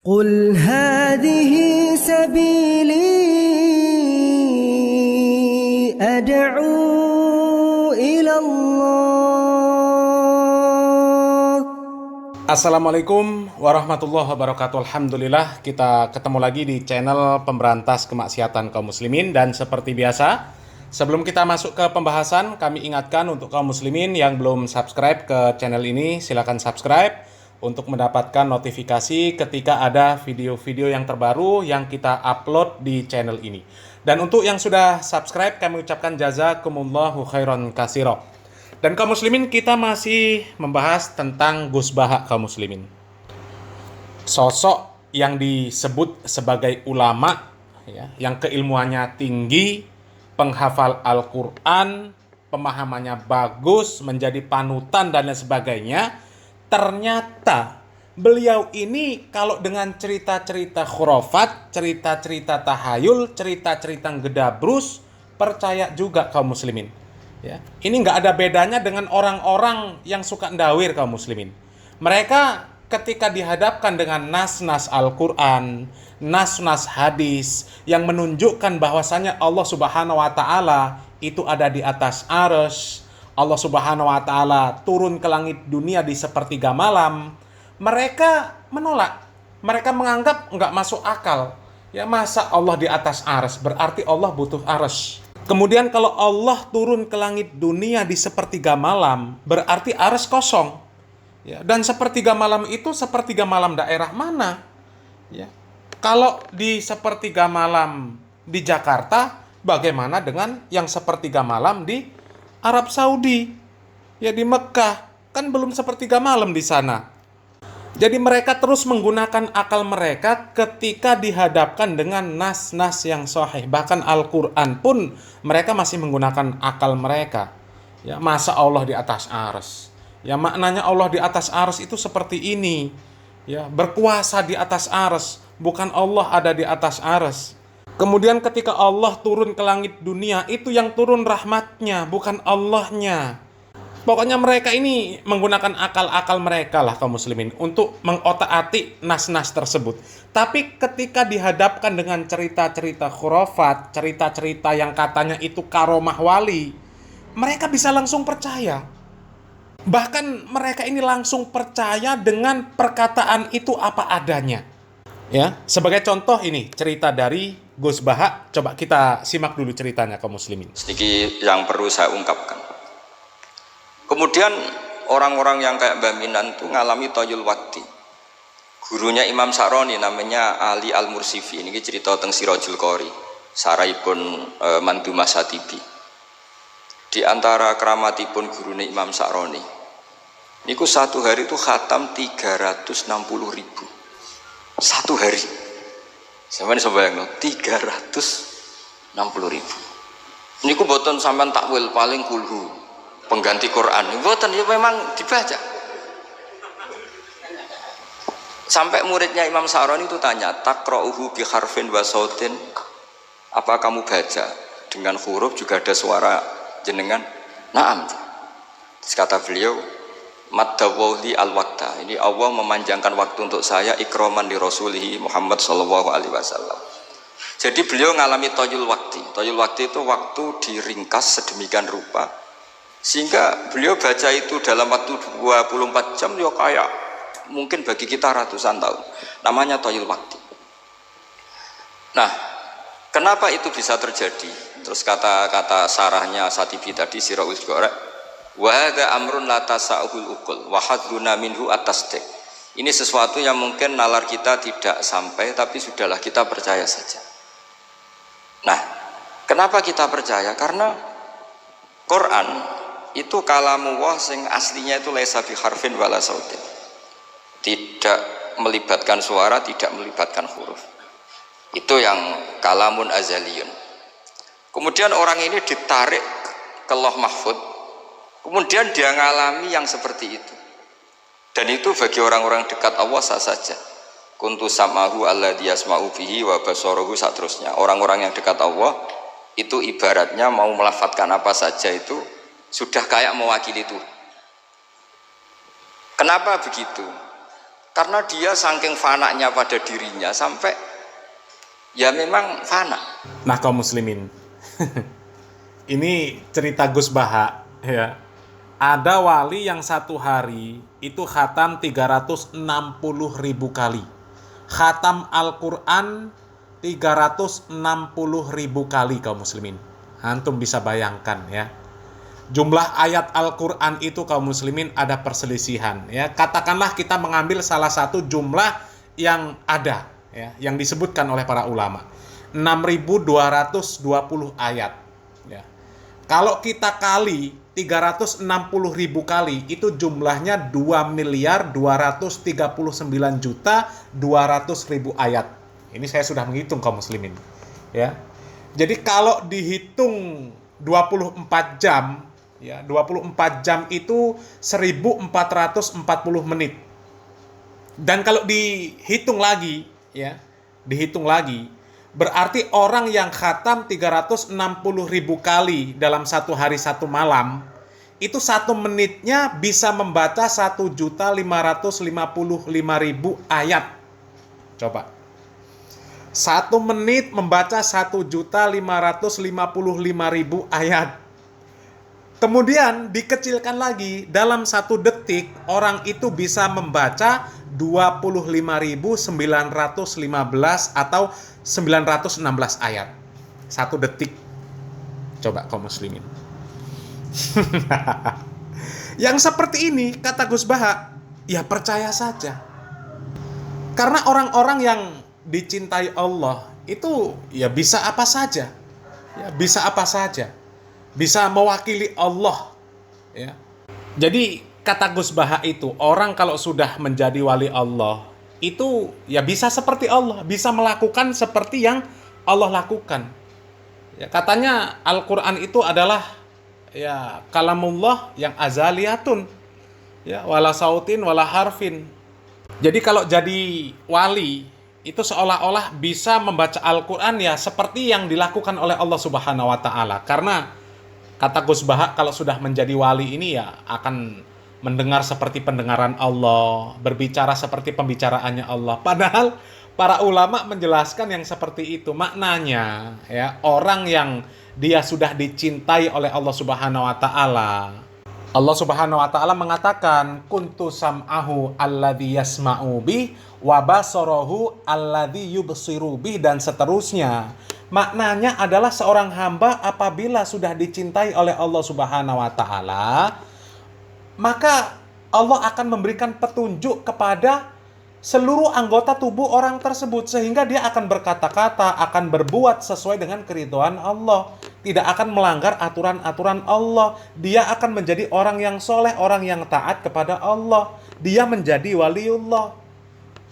قل هذه سبيلي أدعو إلى الله. Assalamualaikum warahmatullahi wabarakatuh. Alhamdulillah kita ketemu lagi di channel pemberantas kemaksiatan kaum muslimin. Dan seperti biasa, sebelum kita masuk ke pembahasan, kami ingatkan untuk kaum muslimin yang belum subscribe ke channel ini, silakan subscribe untuk mendapatkan notifikasi ketika ada video-video yang terbaru yang kita upload di channel ini. Dan untuk yang sudah subscribe, kami ucapkan jazakumullahu khairan katsira. Dan kaum muslimin, kita masih membahas tentang Gus Baha kaum muslimin. Sosok yang disebut sebagai ulama, ya, yang keilmuannya tinggi, penghafal Al-Quran, pemahamannya bagus, menjadi panutan dan lain sebagainya. Ternyata beliau ini kalau dengan cerita-cerita khurafat, cerita-cerita tahayul, cerita-cerita gedabrus, percaya juga kaum muslimin. Ya. Ini nggak ada bedanya dengan orang-orang yang suka ndawir kaum muslimin. Mereka ketika dihadapkan dengan nas-nas Al-Quran, nas-nas hadis yang menunjukkan bahwasannya Allah Subhanahu wa Ta'ala itu ada di atas arsy, Allah Subhanahu wa Ta'ala turun ke langit dunia di sepertiga malam, mereka menolak. Mereka menganggap nggak masuk akal. Ya, masa Allah di atas arsy? Berarti Allah butuh arsy. Kemudian kalau Allah turun ke langit dunia di sepertiga malam, berarti arsy kosong. Ya, dan sepertiga malam itu sepertiga malam daerah mana? Ya. Kalau di sepertiga malam di Jakarta, bagaimana dengan yang sepertiga malam di Arab Saudi? Ya, di Mekah. Kan belum sepertiga malam di sana. Jadi mereka terus menggunakan akal mereka ketika dihadapkan dengan nas-nas yang sahih. Bahkan Al-Quran pun mereka masih menggunakan akal mereka. Ya, masa Allah di atas arsy? Ya, maknanya Allah di atas arsy itu seperti ini. Ya, berkuasa di atas arsy, bukan Allah ada di atas arsy. Kemudian ketika Allah turun ke langit dunia, itu yang turun rahmatnya, bukan Allahnya. Pokoknya mereka ini menggunakan akal-akal mereka lah kaum muslimin untuk mengotak-atik nas-nas tersebut. Tapi ketika dihadapkan dengan cerita-cerita khurafat, cerita-cerita yang katanya itu karomah wali, mereka bisa langsung percaya. Bahkan mereka ini langsung percaya dengan perkataan itu apa adanya. Ya, sebagai contoh ini cerita dari Gus Baha. Coba kita simak dulu ceritanya kaum muslimin. Sedikit yang perlu saya ungkapkan. Kemudian orang-orang yang kayak Mbah Minan itu ngalami toyul wakti. Gurunya Imam Sa'roni namanya Ali Al-Mursifi. Ini cerita tentang Sirajul Qori, saraipun Mandumah Satibi. Di antara keramatipun gurunya Imam Sa'roni, niku satu hari itu khatam 360.000. Satu hari. Sampeyan iso bayangno 360.000. Niku boten sampean takwil paling kulhu pengganti Quran. Boten, ya memang dibaca. Sampai muridnya Imam Sa'roni itu tanya, "Taqra'uhu bi harfin wa sautin?" Apa kamu baca dengan huruf juga ada suara jenengan? Naam. Terus kata beliau, Maddawawli al-waqta. Ini Allah memanjangkan waktu untuk saya ikroman di Rasulihi Muhammad sallallahu alaihi wasallam. Jadi beliau ngalami toyul wakti. Toyul wakti itu waktu diringkas sedemikian rupa sehingga beliau baca itu dalam waktu 24 jam ya kayak mungkin bagi kita ratusan tahun. Namanya toyul wakti. Nah, kenapa itu bisa terjadi? Terus kata-kata sarahnya Satibi tadi, Sirajul Qori, wa hadza amrun la tasa'ul uqul wa hadruna minhu at-tasdiq. Ini sesuatu yang mungkin nalar kita tidak sampai, tapi sudahlah kita percaya saja. Nah, kenapa kita percaya? Karena Quran itu kalamullah sing aslinya itu laisa bi harfin wala sautin. Tidak melibatkan suara, tidak melibatkan huruf. Itu yang kalamun azaliyun. Kemudian orang ini ditarik ke Lauh Mahfuz. Kemudian dia ngalami yang seperti itu. Dan itu bagi orang-orang dekat Allah sah saja. Kuntu samahu alladzi yasma'u bihi wa basarahu saterusnya. Orang-orang yang dekat Allah itu ibaratnya mau melafadzkan apa saja itu sudah kayak mewakili itu. Kenapa begitu? Karena dia saking fananya pada dirinya sampai ya memang fana. Nah kaum muslimin, ini cerita Gus Baha ya. Ada wali yang satu hari itu khatam 360.000 kali. Khatam Al-Quran 360.000 kali kaum muslimin. Antum bisa bayangkan ya. Jumlah ayat Al-Quran itu kaum muslimin ada perselisihan ya. Katakanlah kita mengambil salah satu jumlah yang ada ya, yang disebutkan oleh para ulama. 6.220 ayat ya. Kalau kita kali 360.000 kali, itu jumlahnya 2.239.200.000 ayat. Ini saya sudah menghitung kaum muslimin ya. Jadi kalau dihitung 24 jam ya, 24 jam itu 1440 menit. Dan kalau dihitung lagi ya, berarti orang yang khatam 360.000 kali dalam satu hari satu malam, itu 1 menitnya bisa membaca 1.555.000 ayat. Coba. 1 menit membaca 1.555.000 ayat. Kemudian dikecilkan lagi, dalam 1 detik orang itu bisa membaca 25.915 atau 916 ayat. 1 detik. Coba kaum muslimin. Yang seperti ini, kata Gus Baha, ya percaya saja. Karena orang-orang yang dicintai Allah itu ya bisa apa saja. Ya, bisa apa saja. Bisa mewakili Allah ya. Jadi kata Gus Baha itu, orang kalau sudah menjadi wali Allah itu ya bisa seperti Allah, bisa melakukan seperti yang Allah lakukan ya. Katanya Al-Quran itu adalah ya kalamullah yang azaliyatun ya, wala sautin wala harfin. Jadi kalau jadi wali itu seolah-olah bisa membaca Al-Quran ya seperti yang dilakukan oleh Allah Subhanahu wa Ta'ala. Karena kata Gus Baha, kalau sudah menjadi wali ini ya akan mendengar seperti pendengaran Allah, berbicara seperti pembicaraannya Allah. Padahal para ulama menjelaskan yang seperti itu. Maknanya ya, orang yang dia sudah dicintai oleh Allah Subhanahu wa Ta'ala. Allah Subhanahu wa Ta'ala mengatakan, kuntu sam'ahu alladhi yasma'u bih wa basarahu alladhi yubsiru bih, dan seterusnya. Maknanya adalah seorang hamba apabila sudah dicintai oleh Allah Subhanahu wa Ta'ala, maka Allah akan memberikan petunjuk kepada seluruh anggota tubuh orang tersebut, sehingga dia akan berkata-kata, akan berbuat sesuai dengan keridhaan Allah, tidak akan melanggar aturan-aturan Allah. Dia akan menjadi orang yang soleh, orang yang taat kepada Allah. Dia menjadi waliullah.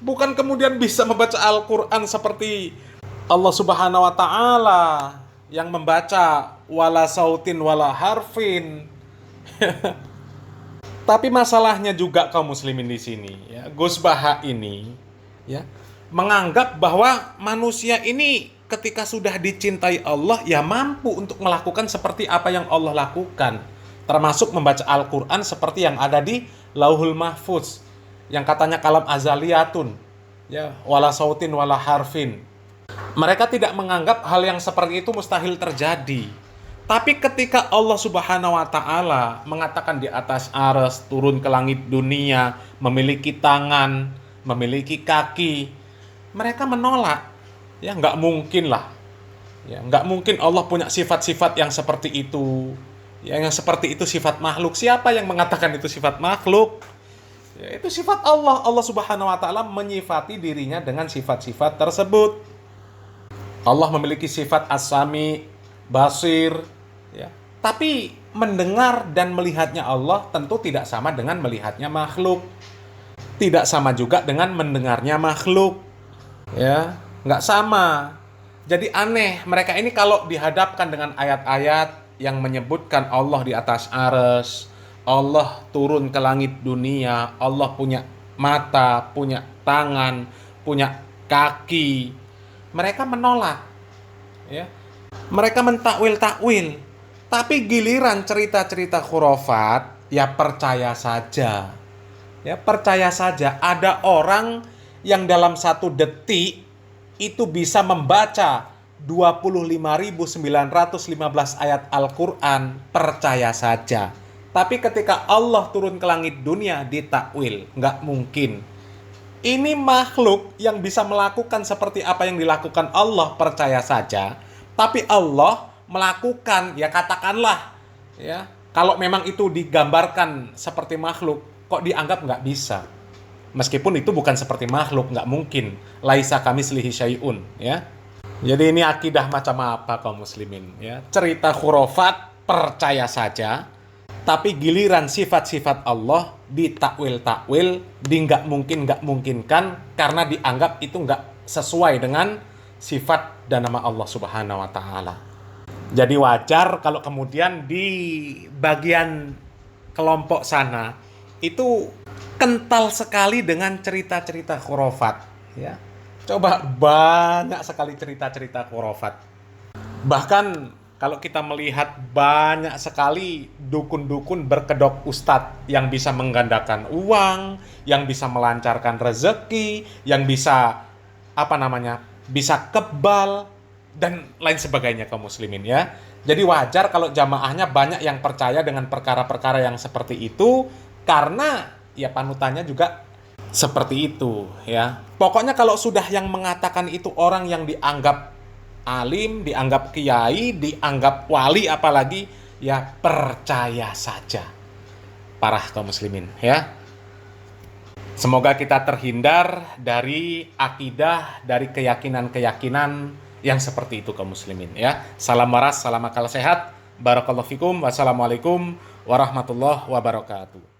Bukan kemudian bisa membaca Al-Quran seperti Allah Subhanahu wa Ta'ala yang membaca wala sautin wala harfin. Tapi masalahnya juga kaum muslimin di sini ya, Gus Baha ini ya menganggap bahwa manusia ini ketika sudah dicintai Allah ya mampu untuk melakukan seperti apa yang Allah lakukan, termasuk membaca Al-Quran seperti yang ada di Lauhul Mahfuz yang katanya kalam azaliyatun ya, wala sautin wala harfin. Mereka tidak menganggap hal yang seperti itu mustahil terjadi. Tapi ketika Allah Subhanahu wa Ta'ala mengatakan di atas arsy, turun ke langit dunia, memiliki tangan, memiliki kaki, mereka menolak. Ya nggak mungkin lah. Ya nggak mungkin Allah punya sifat-sifat yang seperti itu. Ya, yang seperti itu sifat makhluk. Siapa yang mengatakan itu sifat makhluk? Ya, itu sifat Allah. Allah Subhanahu wa Ta'ala menyifati dirinya dengan sifat-sifat tersebut. Allah memiliki sifat as-sami, basir, ya. Tapi mendengar dan melihatnya Allah tentu tidak sama dengan melihatnya makhluk. Tidak sama juga dengan mendengarnya makhluk. Ya, nggak sama. Jadi aneh, mereka ini kalau dihadapkan dengan ayat-ayat yang menyebutkan Allah di atas arsy, Allah turun ke langit dunia, Allah punya mata, punya tangan, punya kaki, mereka menolak, ya. Mereka mentakwil-takwil. Tapi giliran cerita-cerita khurafat, ya percaya saja. Ya, percaya saja ada orang yang dalam 1 detik itu bisa membaca 25.915 ayat Al-Quran, percaya saja. Tapi ketika Allah turun ke langit dunia, ditakwil, nggak mungkin. Ini makhluk yang bisa melakukan seperti apa yang dilakukan Allah, percaya saja. Tapi Allah melakukan, ya katakanlah, ya kalau memang itu digambarkan seperti makhluk, kok dianggap nggak bisa? Meskipun itu bukan seperti makhluk, nggak mungkin. Laisa kamislihi syai'un, ya. Jadi ini akidah macam apa kaum muslimin, ya? Cerita khurafat, percaya saja. Tapi giliran sifat-sifat Allah ditakwil-takwil, di nggak mungkinkan karena dianggap itu nggak sesuai dengan sifat dan nama Allah Subhanahu wa Ta'ala. Jadi wajar kalau kemudian di bagian kelompok sana itu kental sekali dengan cerita-cerita khurafat, ya. Coba banyak sekali cerita-cerita khurafat. Bahkan kalau kita melihat banyak sekali dukun-dukun berkedok ustadz yang bisa menggandakan uang, yang bisa melancarkan rezeki, yang bisa bisa kebal dan lain sebagainya kaum muslimin, ya. Jadi wajar kalau jamaahnya banyak yang percaya dengan perkara-perkara yang seperti itu karena ya panutannya juga seperti itu, ya. Pokoknya kalau sudah yang mengatakan itu orang yang dianggap alim, dianggap kiai, dianggap wali apalagi, ya percaya saja. Parah kaum muslimin, ya. Semoga kita terhindar dari akidah, dari keyakinan-keyakinan yang seperti itu kaum muslimin, ya. Salam waras, salam akal sehat. Barakallahu fikum. Wassalamualaikum warahmatullahi wabarakatuh.